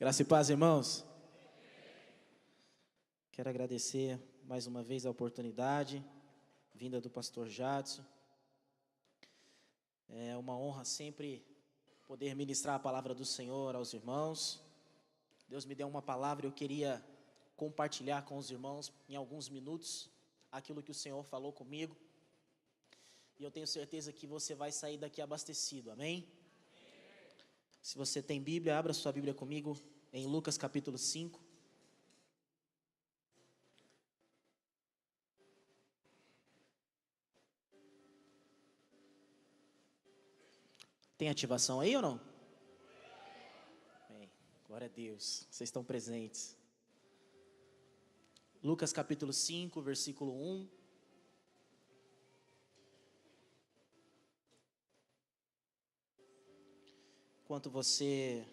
Graça e paz, irmãos. Quero agradecer mais uma vez a oportunidade, vinda do pastor Jadson. É uma honra sempre poder ministrar a palavra do Senhor aos irmãos. Deus me deu uma palavra e eu queria compartilhar com os irmãos em alguns minutos aquilo que o Senhor falou comigo. E eu tenho certeza que você vai sair daqui abastecido, amém? Se você tem Bíblia, abra sua Bíblia comigo em Lucas capítulo 5. Tem ativação aí ou não? Bem, glória a Deus, vocês estão presentes. Lucas capítulo 5, versículo 1. Enquanto você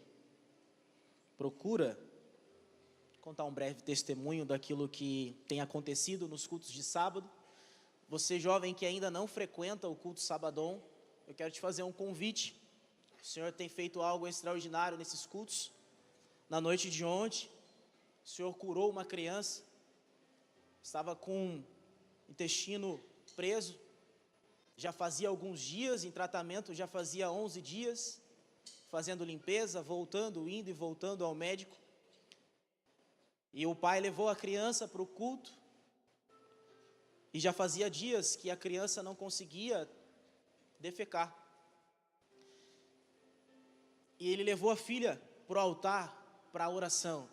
procura contar um breve testemunho daquilo que tem acontecido nos cultos de sábado, você jovem que ainda não frequenta o culto sabadão, eu quero te fazer um convite. O Senhor tem feito algo extraordinário nesses cultos. Na noite de ontem, o Senhor curou uma criança, estava com o intestino preso, já fazia alguns dias em tratamento, já fazia 11 dias, fazendo limpeza, voltando, indo e voltando ao médico. E o pai levou a criança para o culto, e já fazia dias que a criança não conseguia defecar. E ele levou a filha para o altar, para a oração.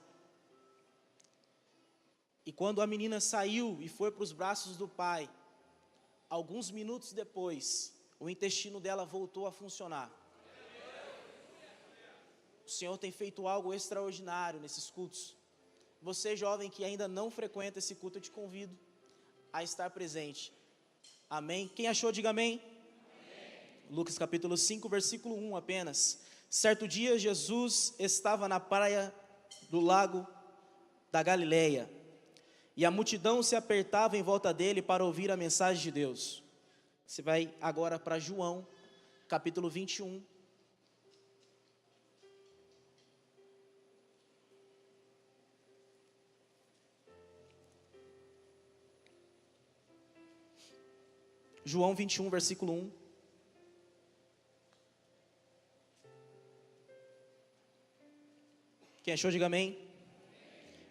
E quando a menina saiu e foi para os braços do pai, alguns minutos depois, o intestino dela voltou a funcionar. O Senhor tem feito algo extraordinário nesses cultos. Você, jovem, que ainda não frequenta esse culto, eu te convido a estar presente. Amém? Quem achou, diga amém. Lucas capítulo 5, versículo 1 apenas. Certo dia, Jesus estava na praia do lago da Galileia, e a multidão se apertava em volta dele para ouvir a mensagem de Deus. Você vai agora para João, capítulo 21. João 21, versículo 1. Quem achou, diga amém.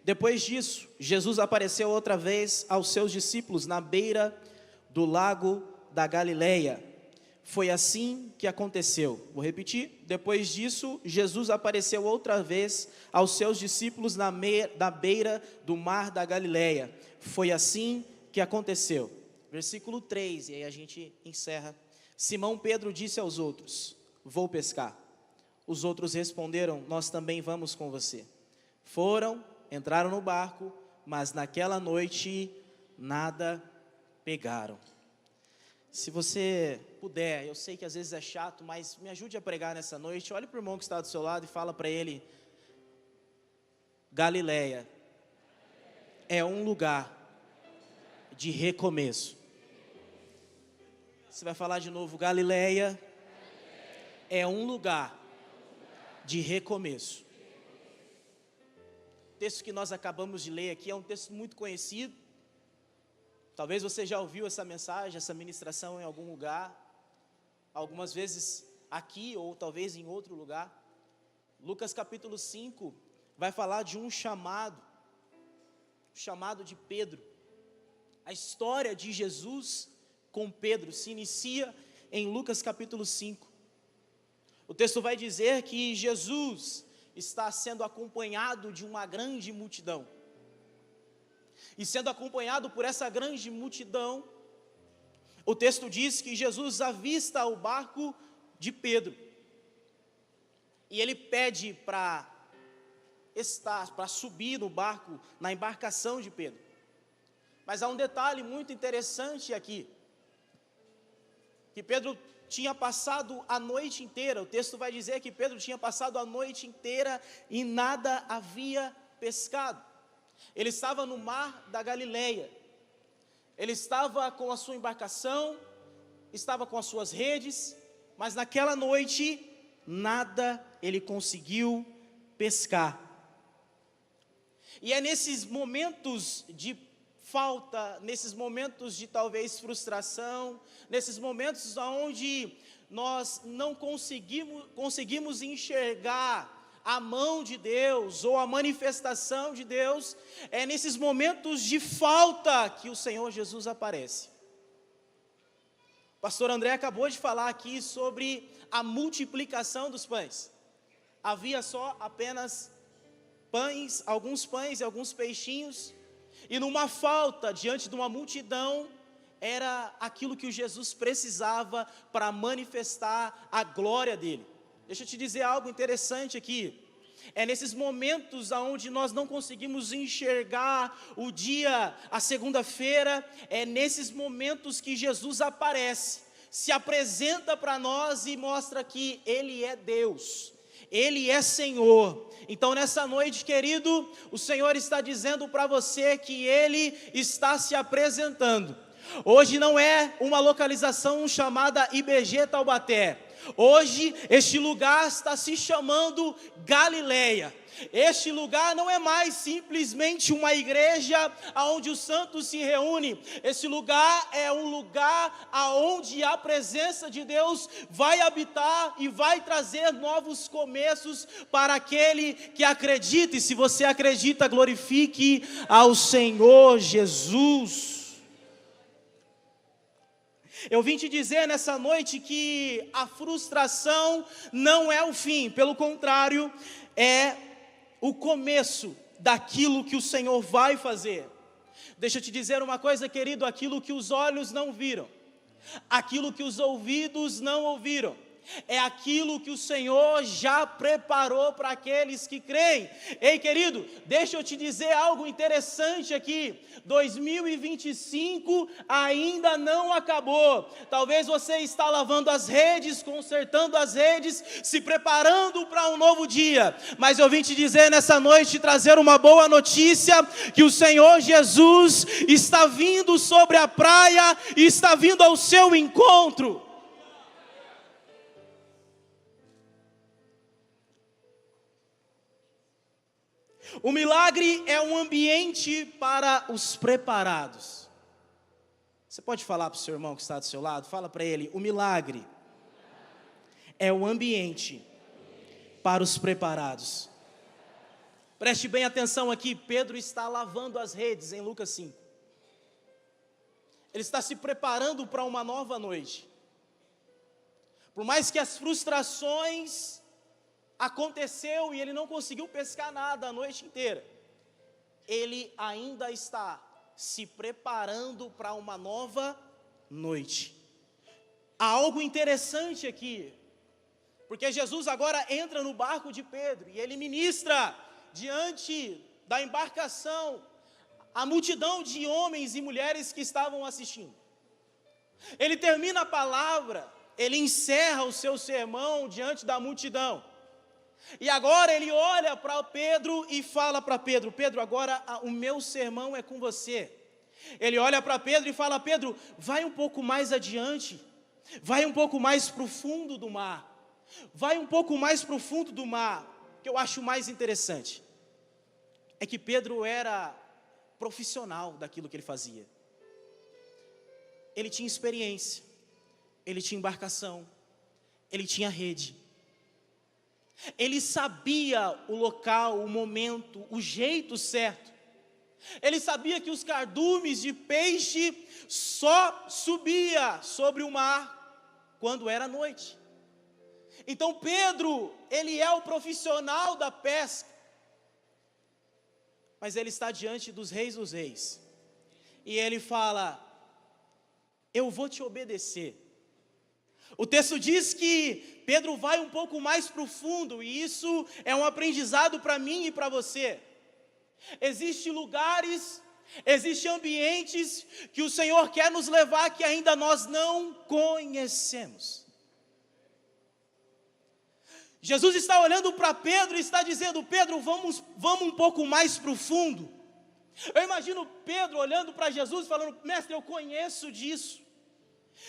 Depois disso, Jesus apareceu outra vez aos seus discípulos na beira do lago da Galileia. Foi assim que aconteceu. Vou repetir. Depois disso, Jesus apareceu outra vez aos seus discípulos na beira do mar da Galileia. Foi assim que aconteceu. Versículo 3, e aí a gente encerra. Simão Pedro disse aos outros: vou pescar. Os outros responderam: nós também vamos com você. Foram, entraram no barco, mas naquela noite nada pegaram. Se você puder, eu sei que às vezes é chato, mas me ajude a pregar nessa noite. Olhe para o irmão que está do seu lado e fala para ele: Galileia é um lugar de recomeço. Você vai falar de novo: Galileia é um lugar de recomeço. O texto que nós acabamos de ler aqui é um texto muito conhecido. Talvez você já ouviu essa mensagem, essa ministração em algum lugar, algumas vezes aqui ou talvez em outro lugar. Lucas capítulo 5 vai falar de um chamado, o chamado de Pedro. A história de Jesus com Pedro se inicia em Lucas capítulo 5. O texto vai dizer que Jesus está sendo acompanhado de uma grande multidão. E sendo acompanhado por essa grande multidão, o texto diz que Jesus avista o barco de Pedro. E ele pede para subir no barco, na embarcação de Pedro. Mas há um detalhe muito interessante aqui, que Pedro tinha passado a noite inteira, o texto vai dizer que Pedro tinha passado a noite inteira e nada havia pescado. Ele estava no mar da Galileia, ele estava com a sua embarcação, estava com as suas redes, mas naquela noite nada ele conseguiu pescar. E é nesses momentos de falta, nesses momentos de talvez frustração, nesses momentos onde nós não conseguimos enxergar a mão de Deus ou a manifestação de Deus, é nesses momentos de falta que o Senhor Jesus aparece. O pastor André acabou de falar aqui sobre a multiplicação dos pães. Havia só apenas pães, alguns pães e alguns peixinhos, e numa falta, diante de uma multidão, era aquilo que o Jesus precisava para manifestar a glória dele. Deixa eu te dizer algo interessante aqui. É nesses momentos onde nós não conseguimos enxergar o dia, a segunda-feira, é nesses momentos que Jesus aparece, se apresenta para nós e mostra que Ele é Deus, Ele é Senhor. Então nessa noite, querido, o Senhor está dizendo para você que Ele está se apresentando. Hoje não é uma localização chamada IBG Taubaté. Hoje este lugar está se chamando Galileia. Este lugar não é mais simplesmente uma igreja onde os santos se reúnem. Esse lugar é um lugar onde a presença de Deus vai habitar e vai trazer novos começos para aquele que acredita. E se você acredita, glorifique ao Senhor Jesus. Eu vim te dizer nessa noite que a frustração não é o fim, pelo contrário, é o começo daquilo que o Senhor vai fazer. Deixa eu te dizer uma coisa, querido, aquilo que os olhos não viram, aquilo que os ouvidos não ouviram, é aquilo que o Senhor já preparou para aqueles que creem. Ei, querido, deixa eu te dizer algo interessante aqui. 2025 ainda não acabou. Talvez você está lavando as redes, consertando as redes, se preparando para um novo dia. Mas eu vim te dizer nessa noite, trazer uma boa notícia, que o Senhor Jesus está vindo sobre a praia e está vindo ao seu encontro. O milagre é um ambiente para os preparados. Você pode falar para o seu irmão que está do seu lado? Fala para ele, o milagre é um ambiente para os preparados. Preste bem atenção aqui, Pedro está lavando as redes em Lucas 5. Ele está se preparando para uma nova noite. Por mais que as frustrações aconteceu e ele não conseguiu pescar nada a noite inteira, ele ainda está se preparando para uma nova noite. Há algo interessante aqui, porque Jesus agora entra no barco de Pedro e ele ministra diante da embarcação a multidão de homens e mulheres que estavam assistindo. Ele termina a palavra, ele encerra o seu sermão diante da multidão. E agora ele olha para Pedro e fala para Pedro, Pedro, agora o meu sermão é com você. Ele olha para Pedro e fala, Pedro, vai um pouco mais adiante, vai um pouco mais para o fundo do mar, vai um pouco mais para o fundo do mar. O que eu acho mais interessante é que Pedro era profissional daquilo que ele fazia. Ele tinha experiência, ele tinha embarcação, ele tinha rede. Ele sabia o local, o momento, o jeito certo. Ele sabia que os cardumes de peixe só subia sobre o mar quando era noite. Então Pedro, ele é o profissional da pesca, mas ele está diante dos reis, e ele fala, eu vou te obedecer. O texto diz que Pedro vai um pouco mais profundo, e isso é um aprendizado para mim e para você. Existem lugares, existem ambientes que o Senhor quer nos levar que ainda nós não conhecemos. Jesus está olhando para Pedro e está dizendo, Pedro, vamos um pouco mais profundo. Eu imagino Pedro olhando para Jesus e falando, mestre, eu conheço disso.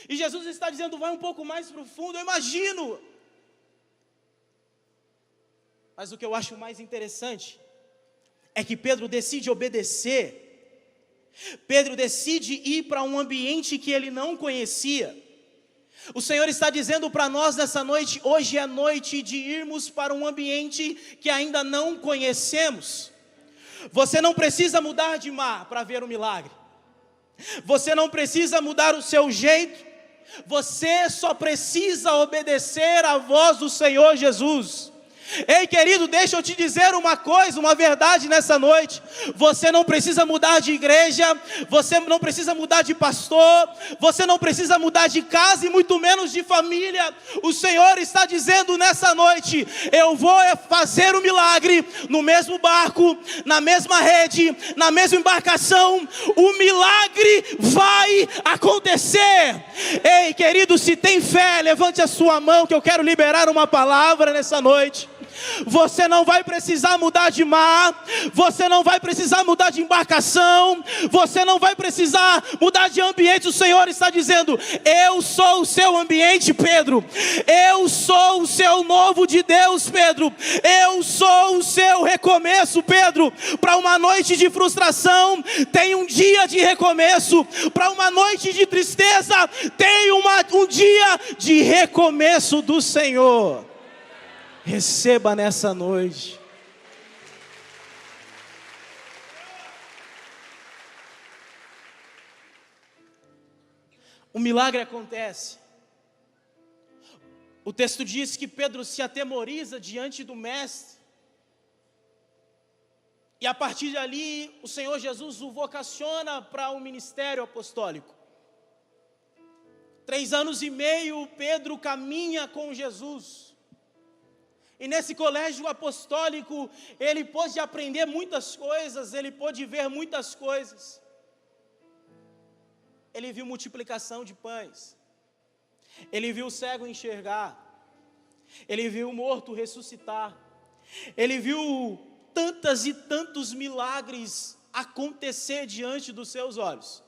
E Jesus está dizendo, vai um pouco mais profundo, eu imagino. Mas o que eu acho mais interessante é que Pedro decide obedecer. Pedro decide ir para um ambiente que ele não conhecia. O Senhor está dizendo para nós nessa noite, hoje é noite de irmos para um ambiente que ainda não conhecemos. Você não precisa mudar de mar para ver o milagre. Você não precisa mudar o seu jeito. Você só precisa obedecer à voz do Senhor Jesus. Ei, querido, deixa eu te dizer uma coisa, uma verdade nessa noite. Você não precisa mudar de igreja, você não precisa mudar de pastor, você não precisa mudar de casa e muito menos de família. O Senhor está dizendo nessa noite: eu vou fazer o milagre no mesmo barco, na mesma rede, na mesma embarcação. O milagre vai acontecer. Ei, querido, se tem fé, levante a sua mão que eu quero liberar uma palavra nessa noite. Você não vai precisar mudar de mar, você não vai precisar mudar de embarcação, você não vai precisar mudar de ambiente. O Senhor está dizendo: eu sou o seu ambiente, Pedro. Eu sou o seu novo de Deus, Pedro. Eu sou o seu recomeço, Pedro. Para uma noite de frustração, tem um dia de recomeço. Para uma noite de tristeza, tem um dia de recomeço do Senhor. Receba nessa noite. O milagre acontece. O texto diz que Pedro se atemoriza diante do mestre. E a partir dali, o Senhor Jesus o vocaciona para o ministério apostólico. 3 anos e meio, Pedro caminha com Jesus. E nesse colégio apostólico, ele pôde aprender muitas coisas, ele pôde ver muitas coisas. Ele viu multiplicação de pães, ele viu o cego enxergar, ele viu o morto ressuscitar, ele viu tantas e tantos milagres acontecer diante dos seus olhos.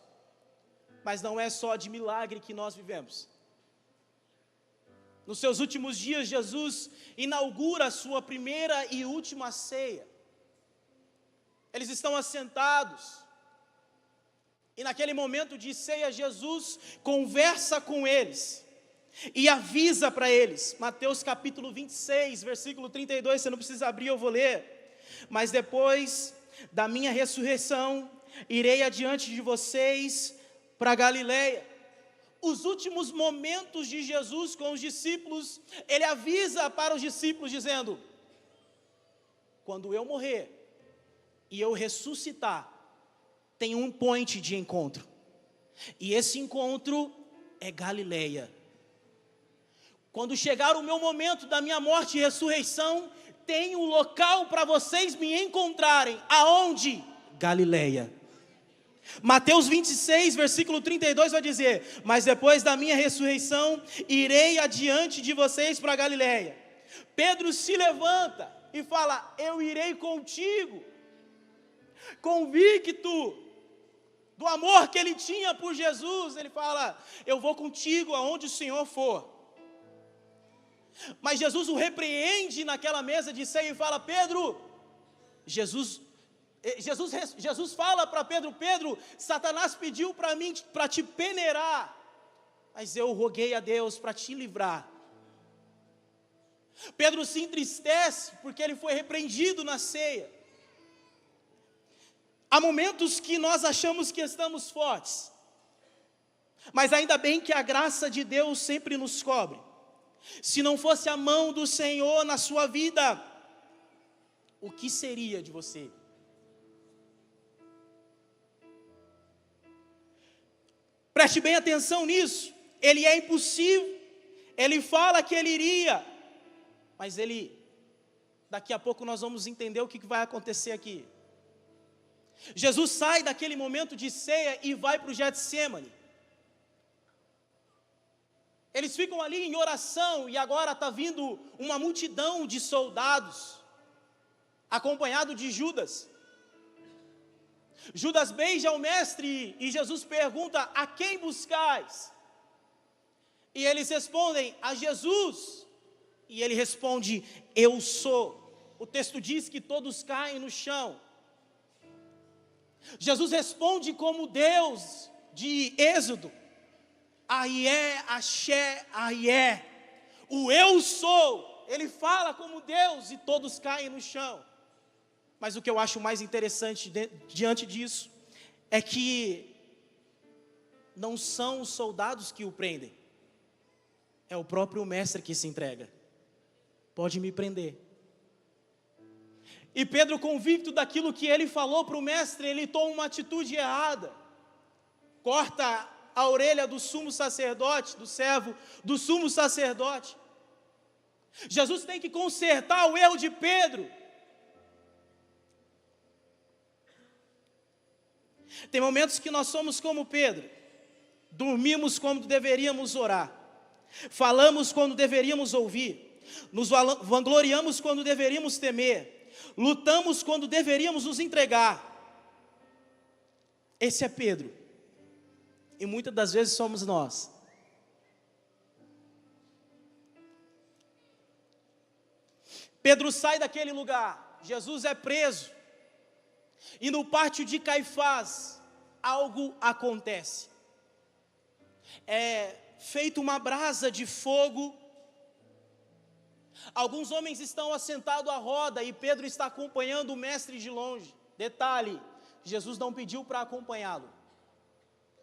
Mas não é só de milagre que nós vivemos. Nos seus últimos dias, Jesus inaugura a sua primeira e última ceia. Eles estão assentados. E naquele momento de ceia, Jesus conversa com eles. E avisa para eles. Mateus capítulo 26, versículo 32. Você não precisa abrir, eu vou ler. Mas depois da minha ressurreição, irei adiante de vocês para Galileia. Os últimos momentos de Jesus com os discípulos, ele avisa para os discípulos dizendo: quando eu morrer e eu ressuscitar, tem um point de encontro. E esse encontro é Galileia. Quando chegar o meu momento da minha morte e ressurreição, tem um local para vocês me encontrarem. Aonde? Galileia. Mateus 26, versículo 32 vai dizer: mas depois da minha ressurreição, irei adiante de vocês para Galileia. Pedro se levanta e fala: eu irei contigo. Convicto do amor que ele tinha por Jesus, ele fala: eu vou contigo aonde o Senhor for. Mas Jesus o repreende naquela mesa de ceia e fala: Pedro, Jesus fala para Pedro: Pedro, Satanás pediu para mim para te peneirar, mas eu roguei a Deus para te livrar. Pedro se entristece porque ele foi repreendido na ceia. Há momentos que nós achamos que estamos fortes, mas ainda bem que a graça de Deus sempre nos cobre. Se não fosse a mão do Senhor na sua vida, o que seria de você? Preste bem atenção nisso. Ele é impossível. Ele fala que ele iria, mas daqui a pouco nós vamos entender o que vai acontecer aqui. Jesus sai daquele momento de ceia e vai para o Getsêmani. Eles ficam ali em oração e agora está vindo uma multidão de soldados, acompanhado de Judas. Judas beija o mestre e Jesus pergunta: a quem buscais? E eles respondem: a Jesus. E ele responde: eu sou. O texto diz que todos caem no chão. Jesus responde como Deus de Êxodo: Aié, Axé, Aié, o eu sou. Ele fala como Deus e todos caem no chão. Mas o que eu acho mais interessante diante disso é que não são os soldados que o prendem, é o próprio mestre que se entrega. Pode me prender. E Pedro, convicto daquilo que ele falou para o mestre, ele toma uma atitude errada. Corta a orelha do sumo sacerdote, do servo do sumo sacerdote. Jesus tem que consertar o erro de Pedro. Tem momentos que nós somos como Pedro. Dormimos quando deveríamos orar. Falamos quando deveríamos ouvir. Nos vangloriamos quando deveríamos temer. Lutamos quando deveríamos nos entregar. Esse é Pedro. E muitas das vezes somos nós. Pedro sai daquele lugar. Jesus é preso. E no pátio de Caifás, algo acontece. É feita uma brasa de fogo. Alguns homens estão assentados à roda e Pedro está acompanhando o mestre de longe. Detalhe, Jesus não pediu para acompanhá-lo.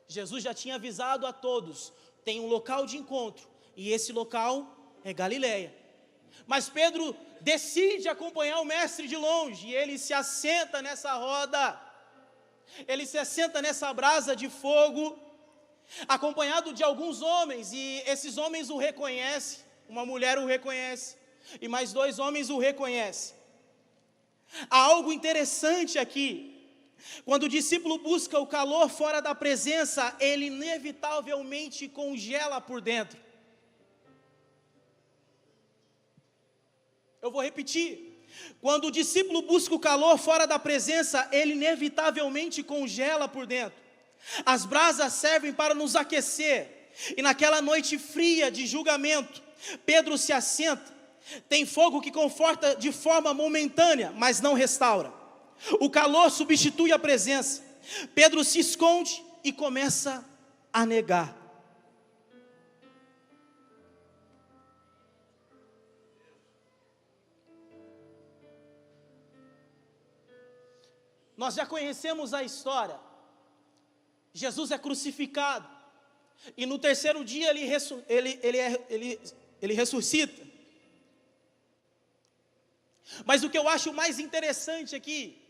Jesus já tinha avisado a todos, tem um local de encontro, e esse local é Galileia. Mas Pedro decide acompanhar o mestre de longe, e ele se assenta nessa roda, ele se assenta nessa brasa de fogo, acompanhado de alguns homens, e esses homens o reconhecem, uma mulher o reconhece, e mais 2 homens o reconhecem. Há algo interessante aqui. Quando o discípulo busca o calor fora da presença, ele inevitavelmente congela por dentro. Eu vou repetir. Quando o discípulo busca o calor fora da presença, ele inevitavelmente congela por dentro. As brasas servem para nos aquecer. E naquela noite fria de julgamento, Pedro se assenta. Tem fogo que conforta de forma momentânea, mas não restaura. O calor substitui a presença. Pedro se esconde e começa a negar. Nós já conhecemos a história. Jesus é crucificado. E no terceiro dia ele ressuscita. Mas o que eu acho mais interessante aqui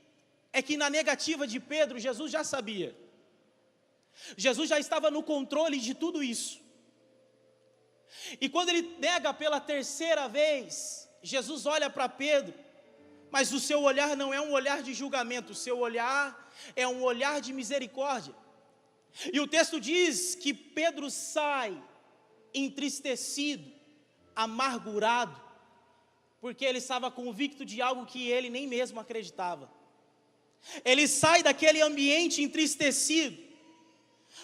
é que na negativa de Pedro, Jesus já sabia. Jesus já estava no controle de tudo isso. E quando ele nega pela terceira vez, Jesus olha para Pedro, mas o seu olhar não é um olhar de julgamento, o seu olhar é um olhar de misericórdia. E o texto diz que Pedro sai entristecido, amargurado, porque ele estava convicto de algo que ele nem mesmo acreditava. Ele sai daquele ambiente entristecido.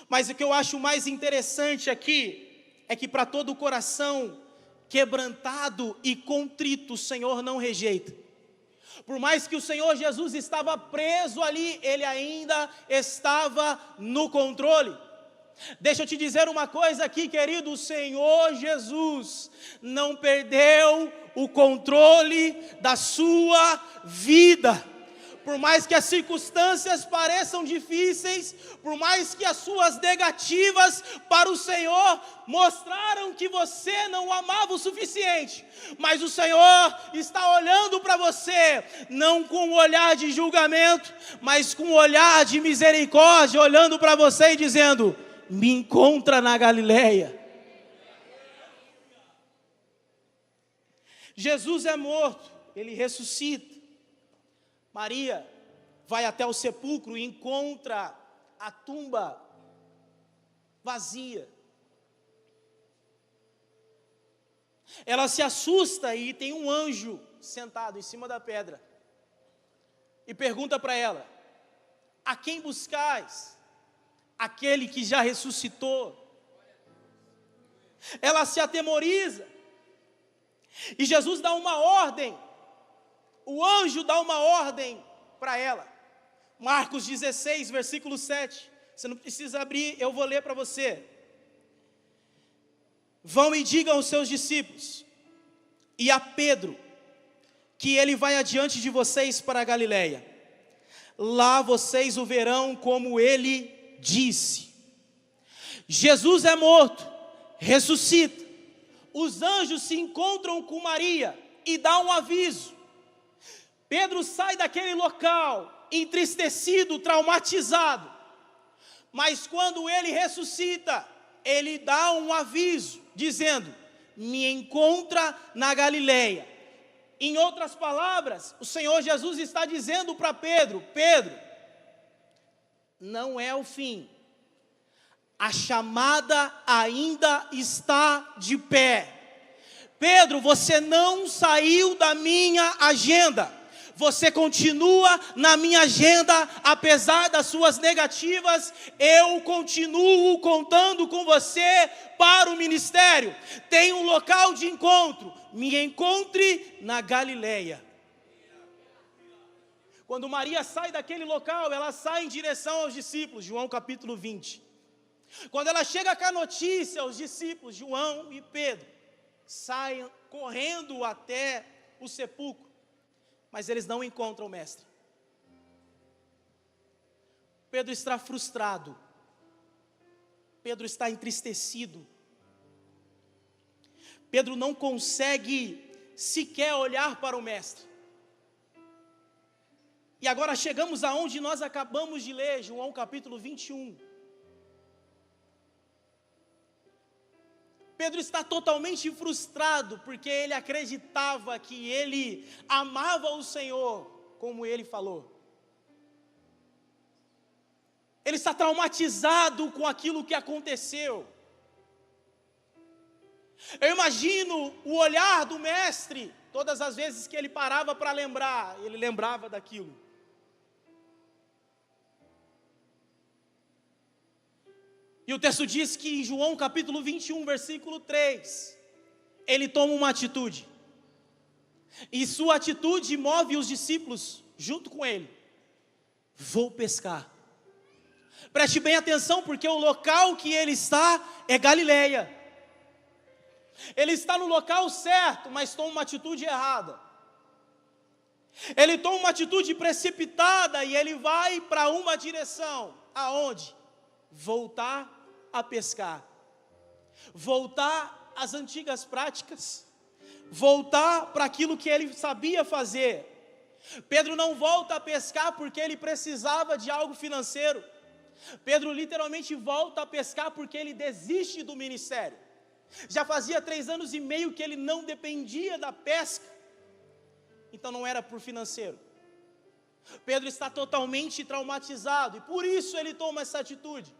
Mas o que eu acho mais interessante aqui é que para todo o coração quebrantado e contrito, o Senhor não rejeita. Por mais que o Senhor Jesus estava preso ali, Ele ainda estava no controle. Deixa eu te dizer uma coisa aqui, querido, o Senhor Jesus não perdeu o controle da sua vida. Por mais que as circunstâncias pareçam difíceis, por mais que as suas negativas para o Senhor mostraram que você não o amava o suficiente, mas o Senhor está olhando para você, não com um olhar de julgamento, mas com um olhar de misericórdia, olhando para você e dizendo: me encontra na Galileia. Jesus é morto, Ele ressuscita. Maria vai até o sepulcro e encontra a tumba vazia. Ela se assusta e tem um anjo sentado em cima da pedra. E pergunta para ela: a quem buscais? Aquele que já ressuscitou. Ela se atemoriza. E Jesus dá uma ordem. O anjo dá uma ordem para ela: Marcos 16, versículo 7. Você não precisa abrir, eu vou ler para você. Vão e digam aos seus discípulos e a Pedro que ele vai adiante de vocês para a Galileia. Lá vocês o verão como ele disse. Jesus é morto, ressuscita. Os anjos se encontram com Maria e dá um aviso. Pedro sai daquele local entristecido, traumatizado. Mas quando ele ressuscita, ele dá um aviso, dizendo: me encontra na Galileia. Em outras palavras, o Senhor Jesus está dizendo para Pedro: Pedro, não é o fim. A chamada ainda está de pé. Pedro, você não saiu da minha agenda. Você continua na minha agenda, apesar das suas negativas, eu continuo contando com você para o ministério. Tem um local de encontro, me encontre na Galileia. Quando Maria sai daquele local, ela sai em direção aos discípulos, João capítulo 20. Quando ela chega com a notícia, os discípulos, João e Pedro, saem correndo até o sepulcro. Mas eles não encontram o mestre. Pedro está frustrado. Pedro está entristecido. Pedro não consegue sequer olhar para o mestre. E agora chegamos aonde nós acabamos de ler, João capítulo 21. Pedro está totalmente frustrado, porque ele acreditava que ele amava o Senhor, como ele falou. Ele está traumatizado com aquilo que aconteceu. Eu imagino o olhar do mestre, todas as vezes que ele parava para lembrar, ele lembrava daquilo. E o texto diz que em João capítulo 21, versículo 3, ele toma uma atitude. E sua atitude move os discípulos junto com ele. Vou pescar. Preste bem atenção, porque o local que ele está é Galileia. Ele está no local certo, mas toma uma atitude errada. Ele toma uma atitude precipitada e ele vai para uma direção. Aonde? Voltar a pescar, voltar às antigas práticas, voltar para aquilo que ele sabia fazer. Pedro não volta a pescar porque ele precisava de algo financeiro. Pedro literalmente volta a pescar porque ele desiste do ministério. Já fazia 3 anos e meio que ele não dependia da pesca, então não era por financeiro. Pedro está totalmente traumatizado e por isso ele toma essa atitude.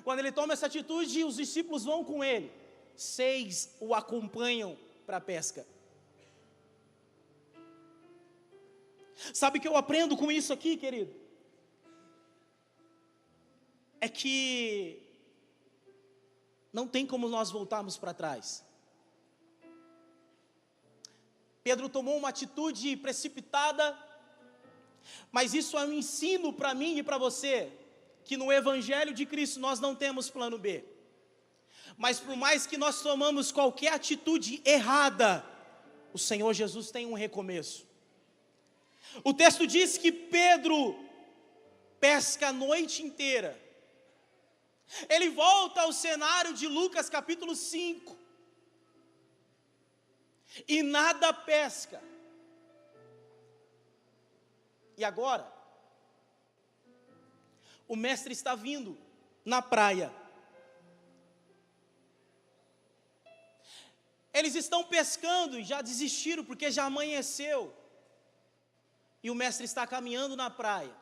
Quando ele toma essa atitude, os discípulos vão com ele. 6 o acompanham para a pesca. Sabe o que eu aprendo com isso aqui, querido? É que não tem como nós voltarmos para trás. Pedro tomou uma atitude precipitada, mas isso é um ensino para mim e para você, que no Evangelho de Cristo nós não temos plano B. Mas por mais que nós tomamos qualquer atitude errada, o Senhor Jesus tem um recomeço. O texto diz que Pedro pesca a noite inteira. Ele volta ao cenário de Lucas capítulo 5. E nada pesca. E agora? O mestre está vindo na praia. Eles estão pescando e já desistiram porque já amanheceu. E o mestre está caminhando na praia.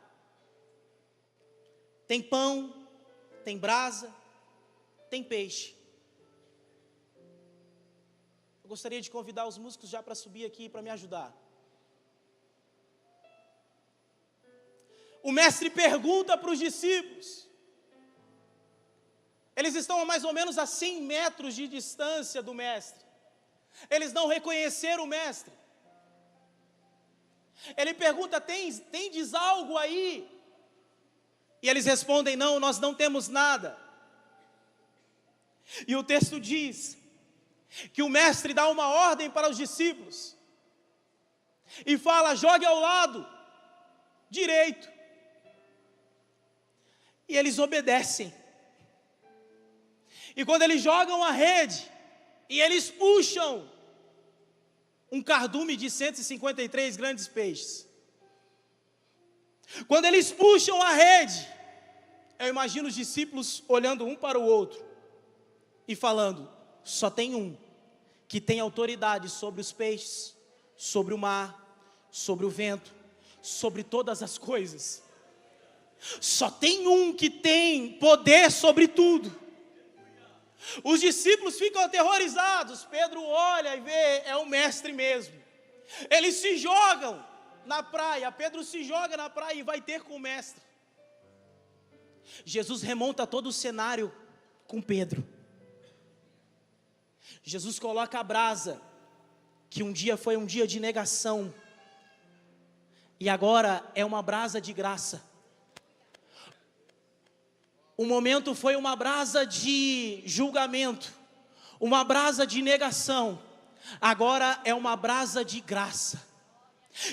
Tem pão, tem brasa, tem peixe. Eu gostaria de convidar os músicos já para subir aqui para me ajudar. O mestre pergunta para os discípulos. Eles estão a mais ou menos a 100 metros de distância do mestre. Eles não reconheceram o mestre. Ele pergunta: tendes algo aí? E eles respondem: não, nós não temos nada. E o texto diz que o mestre dá uma ordem para os discípulos e fala: jogue ao lado direito. E eles obedecem. E quando eles jogam a rede e eles puxam um cardume de 153 grandes peixes, quando eles puxam a rede, eu imagino os discípulos olhando um para o outro e falando: só tem um que tem autoridade sobre os peixes, sobre o mar, sobre o vento, sobre todas as coisas. Só tem um que tem poder sobre tudo. Os discípulos ficam aterrorizados. Pedro olha e vê, é o mestre mesmo. Eles se jogam na praia. Pedro se joga na praia e vai ter com o mestre. Jesus remonta todo o cenário com Pedro. Jesus coloca a brasa, que um dia foi um dia de negação, e agora é uma brasa de graça. O momento foi uma brasa de julgamento, uma brasa de negação, agora é uma brasa de graça.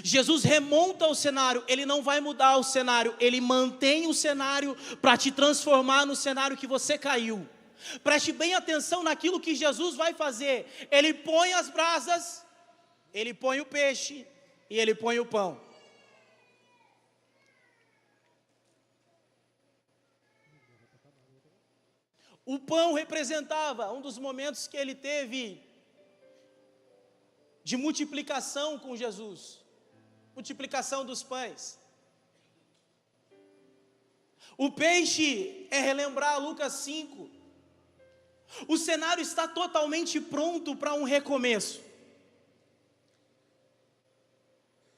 Jesus remonta o cenário, Ele não vai mudar o cenário, Ele mantém o cenário para te transformar no cenário que você caiu. Preste bem atenção naquilo que Jesus vai fazer. Ele põe as brasas, Ele põe o peixe e Ele põe o pão. O pão representava um dos momentos que ele teve de multiplicação com Jesus, multiplicação dos pães. O peixe é relembrar Lucas 5. O cenário está totalmente pronto para um recomeço.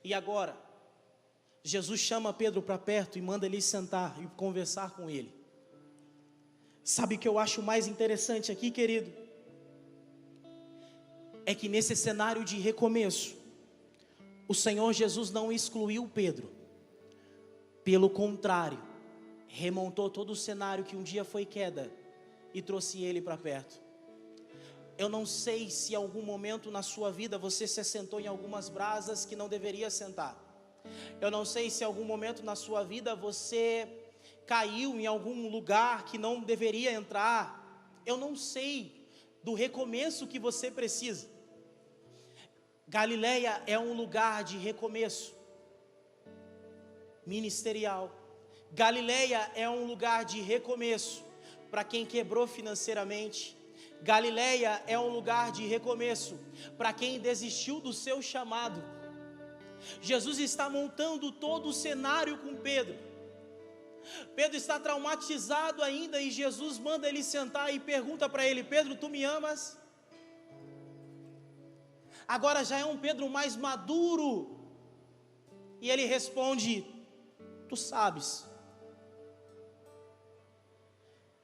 E agora, Jesus chama Pedro para perto e manda ele sentar e conversar com ele. Sabe o que eu acho mais interessante aqui, querido? É que nesse cenário de recomeço, o Senhor Jesus não excluiu Pedro. Pelo contrário, remontou todo o cenário que um dia foi queda e trouxe ele para perto. Eu não sei se em algum momento na sua vida você se assentou em algumas brasas que não deveria sentar. Eu não sei se em algum momento na sua vida você caiu em algum lugar que não deveria entrar. Eu não sei do recomeço que você precisa. Galileia é um lugar de recomeço ministerial. Galileia é um lugar de recomeço para quem quebrou financeiramente. Galileia é um lugar de recomeço para quem desistiu do seu chamado. Jesus está montando todo o cenário com Pedro. Pedro está traumatizado ainda e Jesus manda ele sentar e pergunta para ele: Pedro, tu me amas? Agora já é um Pedro mais maduro. E ele responde: tu sabes.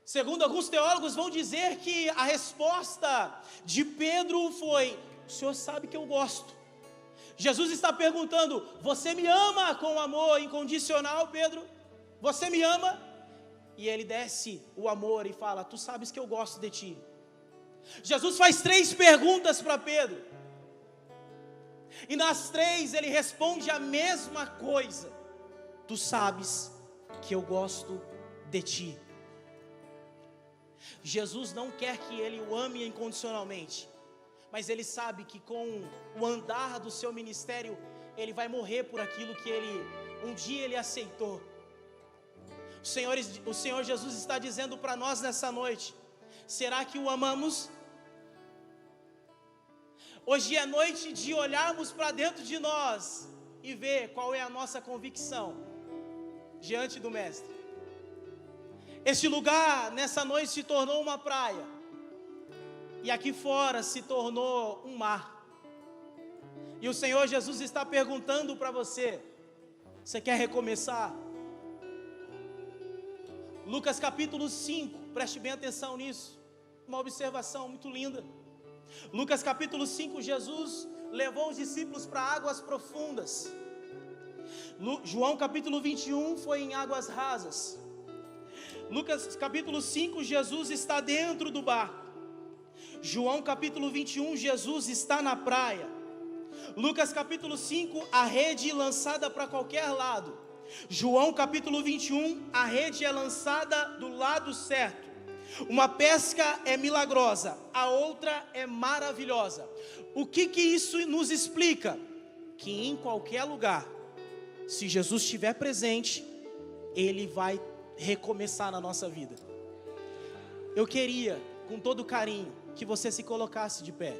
Segundo alguns teólogos vão dizer que a resposta de Pedro foi: o Senhor sabe que eu gosto. Jesus está perguntando: você me ama com amor incondicional, Pedro? Você me ama? E ele desce o amor e fala: tu sabes que eu gosto de ti. Jesus faz 3 perguntas para Pedro, e nas 3 ele responde a mesma coisa: tu sabes que eu gosto de ti. Jesus não quer que ele o ame incondicionalmente, mas ele sabe que com o andar do seu ministério, ele vai morrer por aquilo que um dia ele aceitou. O Senhor Jesus está dizendo para nós nessa noite: será que o amamos? Hoje é noite de olharmos para dentro de nós e ver qual é a nossa convicção diante do Mestre. Este lugar nessa noite se tornou uma praia, e aqui fora se tornou um mar. E o Senhor Jesus está perguntando para você: você quer recomeçar? Lucas capítulo 5, preste bem atenção nisso, uma observação muito linda. Lucas capítulo 5, Jesus levou os discípulos para águas profundas. João capítulo 21 foi em águas rasas. Lucas capítulo 5, Jesus está dentro do barco. João capítulo 21, Jesus está na praia. Lucas capítulo 5, a rede lançada para qualquer lado. João capítulo 21, a rede é lançada do lado certo. Uma pesca é milagrosa, a outra é maravilhosa. O que isso nos explica? Que em qualquer lugar, se Jesus estiver presente, Ele vai recomeçar na nossa vida. Eu queria, com todo carinho, que você se colocasse de pé.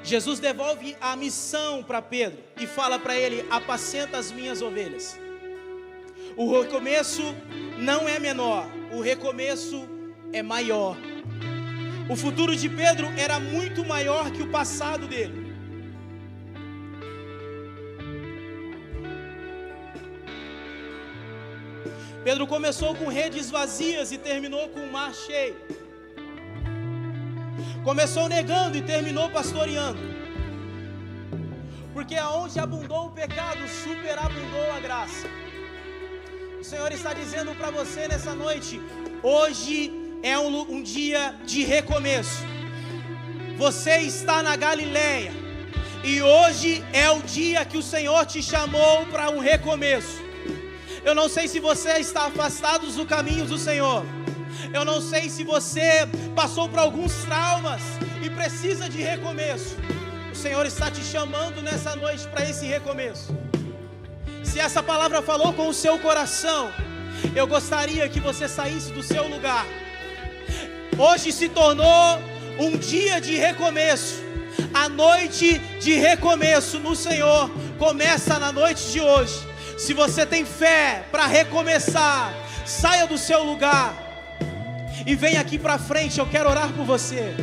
Jesus devolve a missão para Pedro e fala para ele: apacenta as minhas ovelhas. O recomeço não é menor, o recomeço é maior. O futuro de Pedro era muito maior que o passado dele. Pedro começou com redes vazias e terminou com o mar cheio. Começou negando e terminou pastoreando. Porque aonde abundou o pecado, superabundou a graça. O Senhor está dizendo para você nessa noite: hoje é um dia de recomeço. Você está na Galileia e hoje é o dia que o Senhor te chamou para um recomeço. Eu não sei se você está afastado dos caminhos do Senhor. Eu não sei se você passou por alguns traumas e precisa de recomeço. O Senhor está te chamando nessa noite para esse recomeço. Se essa palavra falou com o seu coração, eu gostaria que você saísse do seu lugar. Hoje se tornou um dia de recomeço. A noite de recomeço no Senhor começa na noite de hoje. Se você tem fé para recomeçar, saia do seu lugar e venha aqui para frente. Eu quero orar por você.